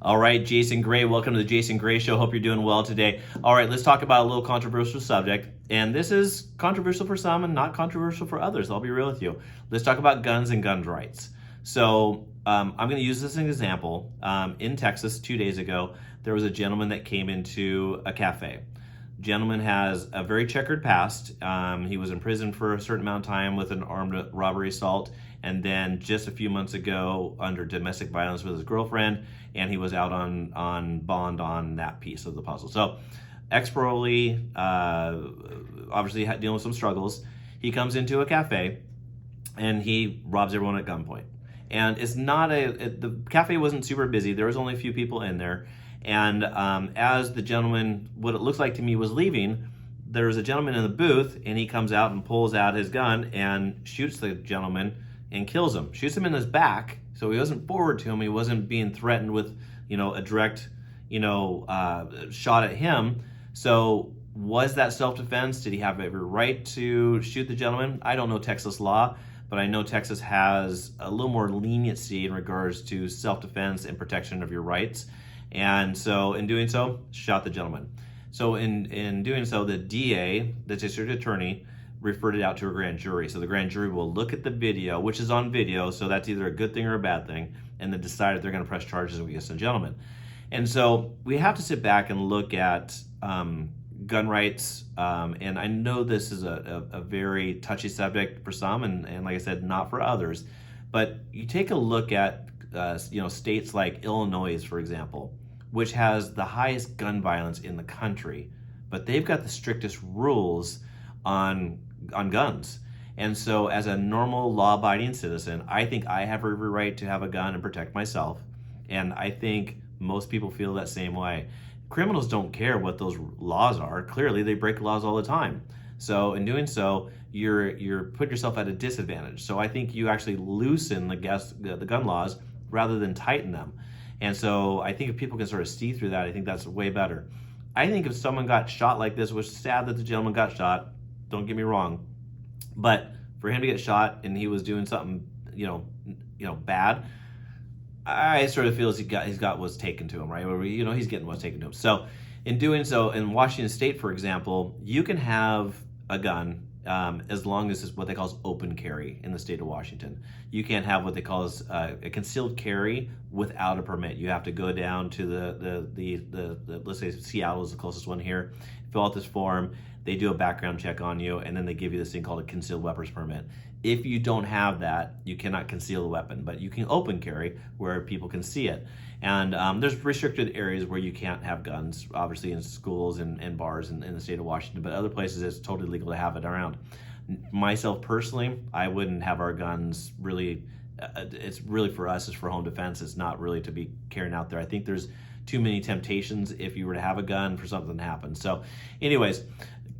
All right, Jason Gray, welcome to the Jason Gray Show. Hope you're doing well today. All right, let's talk about a little controversial subject. And this is controversial for some and not controversial for others. I'll be real with you. Let's talk about guns and gun rights. So I'm going to use this as an example. In Texas 2 days ago, there was a gentleman that came into a cafe. Gentleman has a very checkered past. He was in prison for a certain amount of time with an armed robbery assault, and then just a few months ago under domestic violence with his girlfriend, and he was out on bond on that piece of the puzzle. So ex-parolee, obviously dealing with some struggles. He comes into a cafe and he robs everyone at gunpoint. And it's not the cafe wasn't super busy. There was only a few people in there. And as the gentleman, what it looks like to me, was leaving, there's a gentleman in the booth, and he comes out and pulls out his gun and shoots the gentleman and kills him. Shoots him in his back, so he wasn't forward to him. He wasn't being threatened with, a direct, shot at him. So was that self-defense? Did he have every right to shoot the gentleman? I don't know Texas law, but I know Texas has a little more leniency in regards to self-defense and protection of your rights. And so in doing so, shot the gentleman. So in doing so, the DA, the district attorney, referred it out to a grand jury. So the grand jury will look at the video, which is on video, so that's either a good thing or a bad thing, and then decide if they're going to press charges against the gentleman. And so we have to sit back and look at gun rights, and I know this is a very touchy subject for some, and like I said, not for others. But you take a look at states like Illinois, for example, which has the highest gun violence in the country, but they've got the strictest rules on guns. And so as a normal law-abiding citizen, I think I have every right to have a gun and protect myself. And I think most people feel that same way. Criminals don't care what those laws are. Clearly, they break laws all the time. So in doing so, you're putting yourself at a disadvantage. So I think you actually loosen the gun laws rather than tighten them. And so I think if people can sort of see through that, I think that's way better. I think if someone got shot like this, which is sad that the gentleman got shot, don't get me wrong, but for him to get shot and he was doing something, bad, I sort of feel as he got what's taken to him, right? He's getting what's taken to him. So in doing so, in Washington State, for example, you can have a gun as long as it's what they call open carry in the state of Washington. You can't have what they call a concealed carry without a permit. You have to go down to the let's say Seattle is the closest one here, fill out this form, they do a background check on you, and then they give you this thing called a concealed weapons permit. If you don't have that, you cannot conceal the weapon, but you can open carry where people can see it. And there's restricted areas where you can't have guns, obviously in schools and bars in the state of Washington, but other places it's totally legal to have it around. Myself personally, I wouldn't have our guns really, it's really for us, it's for home defense. It's not really to be carrying out there. I think there's too many temptations if you were to have a gun for something to happen. So anyways,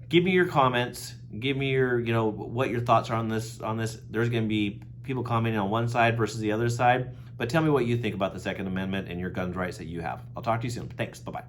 give me your comments, give me your, what your thoughts are on this. There's going to be people commenting on one side versus the other side, but tell me what you think about the Second Amendment and your gun rights that you have. I'll talk to you soon. Thanks. Bye-bye.